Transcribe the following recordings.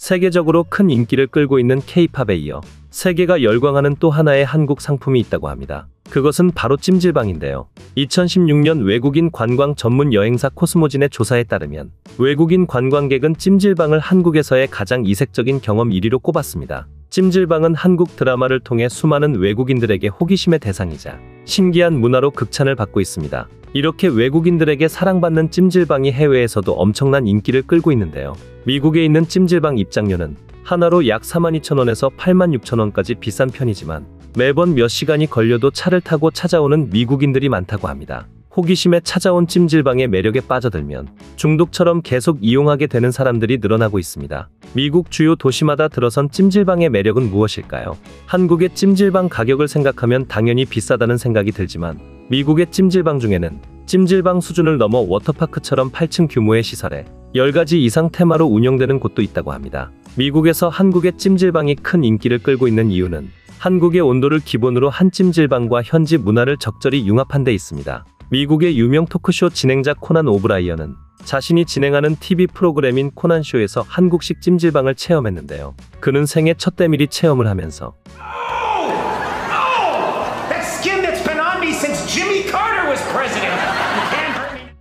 세계적으로 큰 인기를 끌고 있는 K-팝에 이어 세계가 열광하는 또 하나의 한국 상품이 있다고 합니다. 그것은 바로 찜질방인데요. 2016년 외국인 관광 전문 여행사 코스모진의 조사에 따르면 외국인 관광객은 찜질방을 한국에서의 가장 이색적인 경험 1위로 꼽았습니다. 찜질방은 한국 드라마를 통해 수많은 외국인들에게 호기심의 대상이자 신기한 문화로 극찬을 받고 있습니다. 이렇게 외국인들에게 사랑받는 찜질방이 해외에서도 엄청난 인기를 끌고 있는데요. 미국에 있는 찜질방 입장료는 하나로 약 42,000원에서 86,000원까지 비싼 편이지만 매번 몇 시간이 걸려도 차를 타고 찾아오는 미국인들이 많다고 합니다. 호기심에 찾아온 찜질방의 매력에 빠져들면 중독처럼 계속 이용하게 되는 사람들이 늘어나고 있습니다. 미국 주요 도시마다 들어선 찜질방의 매력은 무엇일까요? 한국의 찜질방 가격을 생각하면 당연히 비싸다는 생각이 들지만 미국의 찜질방 중에는 찜질방 수준을 넘어 워터파크처럼 8층 규모의 시설에 10가지 이상 테마로 운영되는 곳도 있다고 합니다. 미국에서 한국의 찜질방이 큰 인기를 끌고 있는 이유는 한국의 온도를 기본으로 한 찜질방과 현지 문화를 적절히 융합한 데 있습니다. 미국의 유명 토크쇼 진행자 코난 오브라이언은 자신이 진행하는 TV 프로그램인 코난쇼에서 한국식 찜질방을 체험했는데요. 그는 생애 첫 때밀이 체험을 하면서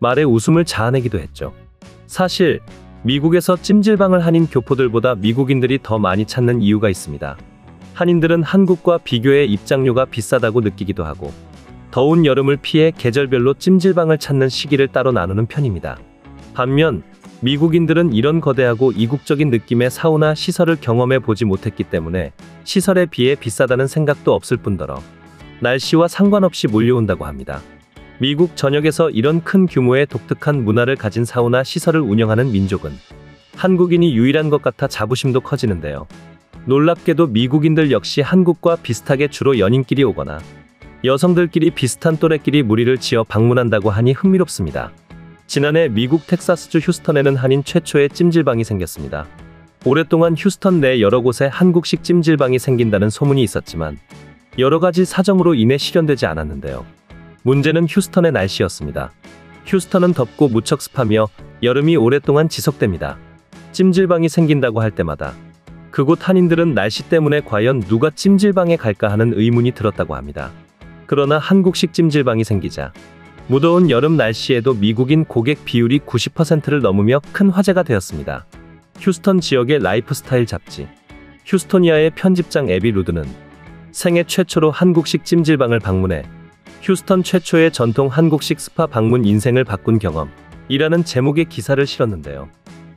말에 웃음을 자아내기도 했죠. 사실 미국에서 찜질방을 한인 교포들보다 미국인들이 더 많이 찾는 이유가 있습니다. 한인들은 한국과 비교해 입장료가 비싸다고 느끼기도 하고 더운 여름을 피해 계절별로 찜질방을 찾는 시기를 따로 나누는 편입니다. 반면 미국인들은 이런 거대하고 이국적인 느낌의 사우나 시설을 경험해 보지 못했기 때문에 시설에 비해 비싸다는 생각도 없을 뿐더러 날씨와 상관없이 몰려온다고 합니다. 미국 전역에서 이런 큰 규모의 독특한 문화를 가진 사우나 시설을 운영하는 민족은 한국인이 유일한 것 같아 자부심도 커지는데요. 놀랍게도 미국인들 역시 한국과 비슷하게 주로 연인끼리 오거나 여성들끼리 비슷한 또래끼리 무리를 지어 방문한다고 하니 흥미롭습니다. 지난해 미국 텍사스주 휴스턴에는 한인 최초의 찜질방이 생겼습니다. 오랫동안 휴스턴 내 여러 곳에 한국식 찜질방이 생긴다는 소문이 있었지만 여러 가지 사정으로 인해 실현되지 않았는데요. 문제는 휴스턴의 날씨였습니다. 휴스턴은 덥고 무척 습하며 여름이 오랫동안 지속됩니다. 찜질방이 생긴다고 할 때마다 그곳 한인들은 날씨 때문에 과연 누가 찜질방에 갈까 하는 의문이 들었다고 합니다. 그러나 한국식 찜질방이 생기자 무더운 여름 날씨에도 미국인 고객 비율이 90%를 넘으며 큰 화제가 되었습니다. 휴스턴 지역의 라이프스타일 잡지 휴스토니아의 편집장 애비 루드는 생애 최초로 한국식 찜질방을 방문해 휴스턴 최초의 전통 한국식 스파 방문 인생을 바꾼 경험이라는 제목의 기사를 실었는데요.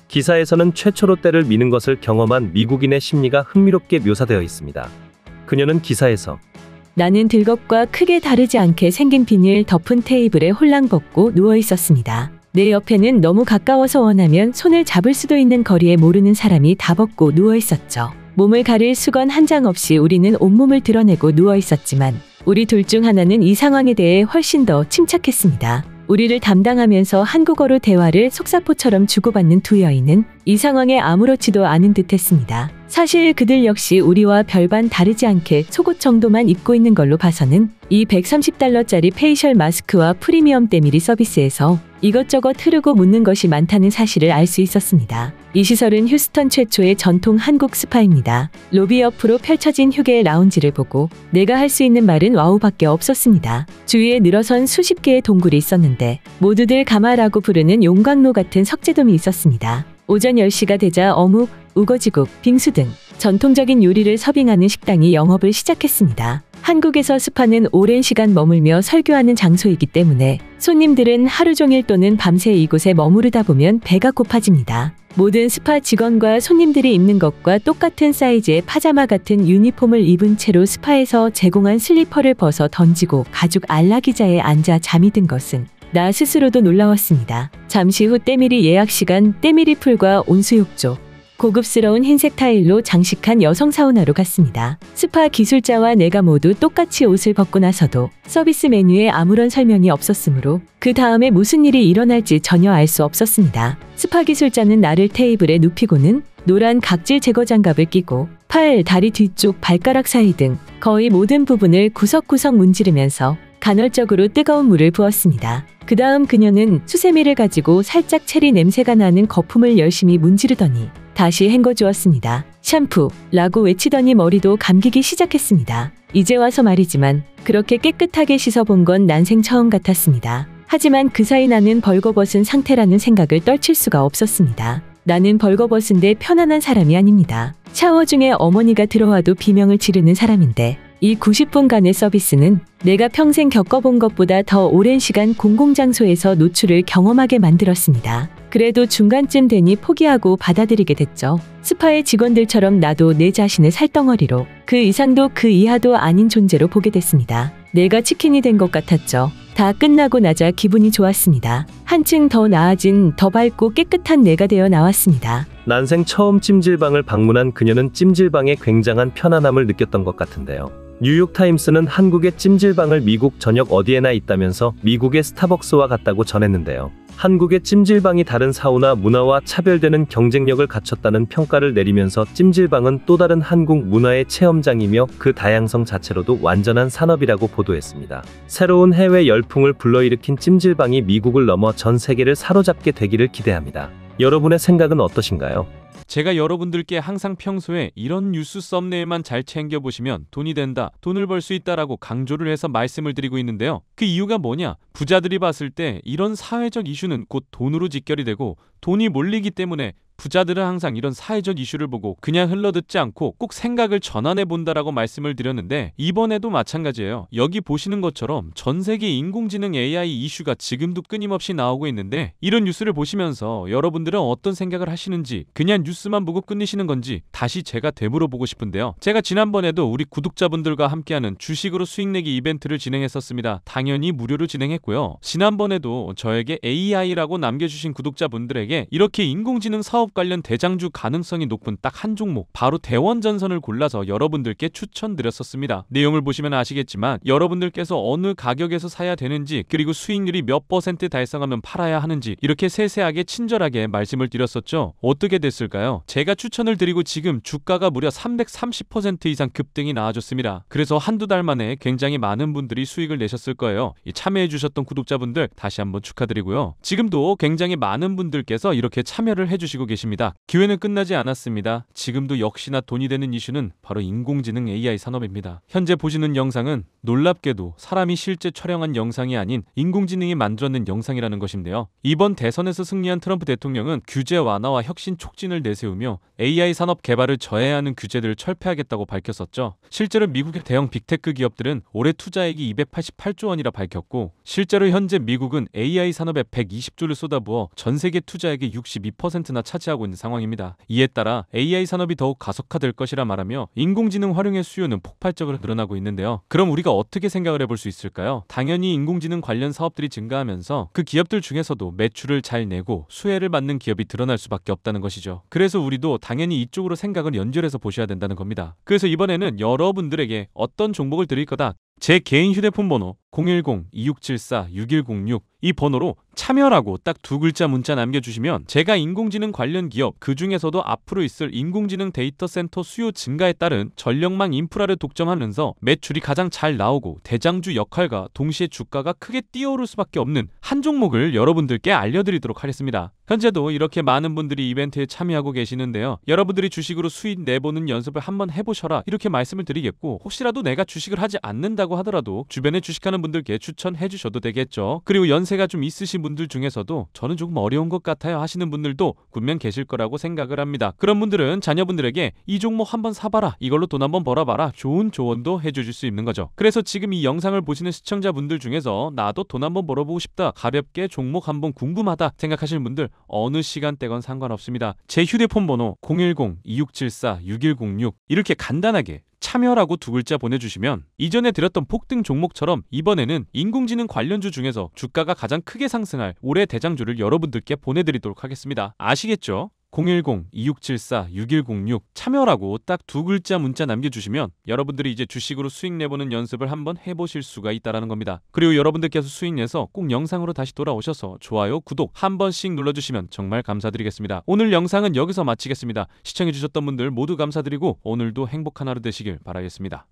기사에서는 최초로 때를 미는 것을 경험한 미국인의 심리가 흥미롭게 묘사되어 있습니다. 그녀는 기사에서 나는 들것과 크게 다르지 않게 생긴 비닐 덮은 테이블에 홀랑 벗고 누워 있었습니다. 내 옆에는 너무 가까워서 원하면 손을 잡을 수도 있는 거리에 모르는 사람이 다 벗고 누워 있었죠. 몸을 가릴 수건 한 장 없이 우리는 온몸을 드러내고 누워 있었지만 우리 둘 중 하나는 이 상황에 대해 훨씬 더 침착했습니다. 우리를 담당하면서 한국어로 대화를 속사포처럼 주고받는 두 여인은 이 상황에 아무렇지도 않은 듯 했습니다. 사실 그들 역시 우리와 별반 다르지 않게 속옷 정도만 입고 있는 걸로 봐서는 이 $130짜리 페이셜 마스크와 프리미엄 때밀이 서비스에서 이것저것 흐르고 묻는 것이 많다는 사실을 알 수 있었습니다. 이 시설은 휴스턴 최초의 전통 한국 스파입니다. 로비 옆으로 펼쳐진 휴게 라운지를 보고 내가 할 수 있는 말은 와우밖에 없었습니다. 주위에 늘어선 수십 개의 동굴이 있었는데 모두들 가마라고 부르는 용광로 같은 석재돔이 있었습니다. 오전 10시가 되자 어묵, 우거지국, 빙수 등 전통적인 요리를 서빙하는 식당이 영업을 시작했습니다. 한국에서 스파는 오랜 시간 머물며 설교하는 장소이기 때문에 손님들은 하루 종일 또는 밤새 이곳에 머무르다 보면 배가 고파집니다. 모든 스파 직원과 손님들이 입는 것과 똑같은 사이즈의 파자마 같은 유니폼을 입은 채로 스파에서 제공한 슬리퍼를 벗어 던지고 가죽 안락의자에 앉아 잠이 든 것은 나 스스로도 놀라웠습니다. 잠시 후 때밀이 예약 시간 때밀이 풀과 온수욕조, 고급스러운 흰색 타일로 장식한 여성 사우나로 갔습니다. 스파 기술자와 내가 모두 똑같이 옷을 벗고 나서도 서비스 메뉴에 아무런 설명이 없었으므로 그 다음에 무슨 일이 일어날지 전혀 알 수 없었습니다. 스파 기술자는 나를 테이블에 눕히고는 노란 각질 제거 장갑을 끼고 팔, 다리 뒤쪽, 발가락 사이 등 거의 모든 부분을 구석구석 문지르면서 간헐적으로 뜨거운 물을 부었습니다. 그 다음 그녀는 수세미를 가지고 살짝 체리 냄새가 나는 거품을 열심히 문지르더니 다시 헹궈주었습니다. 샴푸라고 외치더니 머리도 감기기 시작했습니다. 이제 와서 말이지만 그렇게 깨끗하게 씻어본 건 난생 처음 같았습니다. 하지만 그 사이 나는 벌거벗은 상태라는 생각을 떨칠 수가 없었습니다. 나는 벌거벗은데 편안한 사람이 아닙니다. 샤워 중에 어머니가 들어와도 비명을 지르는 사람인데 이 90분간의 서비스는 내가 평생 겪어본 것보다 더 오랜 시간 공공장소에서 노출을 경험하게 만들었습니다. 그래도 중간쯤 되니 포기하고 받아들이게 됐죠. 스파의 직원들처럼 나도 내 자신을 살덩어리로 그 이상도 그 이하도 아닌 존재로 보게 됐습니다. 내가 치킨이 된 것 같았죠. 다 끝나고 나자 기분이 좋았습니다. 한층 더 나아진 더 밝고 깨끗한 내가 되어 나왔습니다. 난생 처음 찜질방을 방문한 그녀는 찜질방에 굉장한 편안함을 느꼈던 것 같은데요. 뉴욕타임스는 한국의 찜질방을 미국 전역 어디에나 있다면서 미국의 스타벅스와 같다고 전했는데요. 한국의 찜질방이 다른 사우나 문화와 차별되는 경쟁력을 갖췄다는 평가를 내리면서 찜질방은 또 다른 한국 문화의 체험장이며 그 다양성 자체로도 완전한 산업이라고 보도했습니다. 새로운 해외 열풍을 불러일으킨 찜질방이 미국을 넘어 전 세계를 사로잡게 되기를 기대합니다. 여러분의 생각은 어떠신가요? 제가 여러분들께 항상 평소에 이런 뉴스 썸네일만 잘 챙겨보시면 돈이 된다, 돈을 벌 수 있다라고 강조를 해서 말씀을 드리고 있는데요. 그 이유가 뭐냐? 부자들이 봤을 때 이런 사회적 이슈는 곧 돈으로 직결이 되고 돈이 몰리기 때문에 부자들은 항상 이런 사회적 이슈를 보고 그냥 흘러듣지 않고 꼭 생각을 전환해 본다라고 말씀을 드렸는데 이번에도 마찬가지예요. 여기 보시는 것처럼 전 세계 인공지능 AI 이슈가 지금도 끊임없이 나오고 있는데 이런 뉴스를 보시면서 여러분들은 어떤 생각을 하시는지 그냥 뉴스만 보고 끝내시는 건지 다시 제가 되물어보고 싶은데요. 제가 지난번에도 우리 구독자분들과 함께하는 주식으로 수익 내기 이벤트를 진행했었습니다. 당연히 무료로 진행했고요. 지난번에도 저에게 AI라고 남겨주신 구독자분들에게 이렇게 인공지능 사업 관련 대장주 가능성이 높은 딱 한 종목 바로 대원전선을 골라서 여러분들께 추천드렸었습니다. 내용을 보시면 아시겠지만 여러분들께서 어느 가격에서 사야 되는지 그리고 수익률이 몇 % 달성하면 팔아야 하는지 이렇게 세세하게 친절하게 말씀을 드렸었죠. 어떻게 됐을까요? 제가 추천을 드리고 지금 주가가 무려 330% 이상 급등이 나와줬습니다. 그래서 한두 달 만에 굉장히 많은 분들이 수익을 내셨을 거예요. 참여해주셨던 구독자분들 다시 한번 축하드리고요. 지금도 굉장히 많은 분들께서 이렇게 참여를 해주시고 계십니다. 기회는 끝나지 않았습니다. 지금도 역시나 돈이 되는 이슈는 바로 인공지능 AI 산업입니다. 현재 보시는 영상은 놀랍게도 사람이 실제 촬영한 영상이 아닌 인공지능이 만들어낸 영상이라는 것인데요. 이번 대선에서 승리한 트럼프 대통령은 규제 완화와 혁신 촉진을 내세우며 AI 산업 개발을 저해하는 규제들을 철폐하겠다고 밝혔었죠. 실제로 미국의 대형 빅테크 기업들은 올해 투자액이 288조 원이라 밝혔고 실제로 현재 미국은 AI 산업에 120조를 쏟아부어 전 세계 투자액의 62%나 차지하고 있는 상황입니다. 이에 따라 AI 산업이 더욱 가속화될 것이라 말하며 인공지능 활용의 수요는 폭발적으로 늘어나고 있는데요. 그럼 우리가 어떻게 생각을 해볼 수 있을까요? 당연히 인공지능 관련 사업들이 증가하면서 그 기업들 중에서도 매출을 잘 내고 수혜를 받는 기업이 드러날 수밖에 없다는 것이죠. 그래서 우리도 당연히 이쪽으로 생각을 연결해서 보셔야 된다는 겁니다. 그래서 이번에는 여러분들에게 어떤 종목을 드릴 거다. 제 개인 휴대폰 번호 010-2674-6106 이 번호로 참여라고 딱 두 글자 문자 남겨주시면 제가 인공지능 관련 기업 그 중에서도 앞으로 있을 인공지능 데이터 센터 수요 증가에 따른 전력망 인프라를 독점하면서 매출이 가장 잘 나오고 대장주 역할과 동시에 주가가 크게 뛰어오를 수밖에 없는 한 종목을 여러분들께 알려드리도록 하겠습니다. 현재도 이렇게 많은 분들이 이벤트에 참여하고 계시는데요. 여러분들이 주식으로 수익 내보는 연습을 한번 해보셔라 이렇게 말씀을 드리겠고 혹시라도 내가 주식을 하지 않는다고 하더라도 주변에 주식하는 분들께 추천해 주셔도 되겠죠. 그리고 연세가 좀 있으신 분들 중에서도 저는 조금 어려운 것 같아요 하시는 분들도 분명 계실 거라고 생각을 합니다. 그런 분들은 자녀분들에게 이 종목 한번 사봐라 이걸로 돈 한번 벌어봐라 좋은 조언도 해주실 수 있는 거죠. 그래서 지금 이 영상을 보시는 시청자분들 중에서 나도 돈 한번 벌어보고 싶다 가볍게 종목 한번 궁금하다 생각하시는 분들 어느 시간대건 상관없습니다. 제 휴대폰 번호 010-2674-6106 이렇게 간단하게 참여라고 두 글자 보내주시면 이전에 드렸던 폭등 종목처럼 이번에는 인공지능 관련주 중에서 주가가 가장 크게 상승할 올해 대장주를 여러분들께 보내드리도록 하겠습니다. 아시겠죠? 010-2674-6106 참여라고 딱 두 글자 문자 남겨주시면 여러분들이 이제 주식으로 수익 내보는 연습을 한번 해보실 수가 있다는 겁니다. 그리고 여러분들께서 수익 내서 꼭 영상으로 다시 돌아오셔서 좋아요, 구독 한 번씩 눌러주시면 정말 감사드리겠습니다. 오늘 영상은 여기서 마치겠습니다. 시청해주셨던 분들 모두 감사드리고 오늘도 행복한 하루 되시길 바라겠습니다.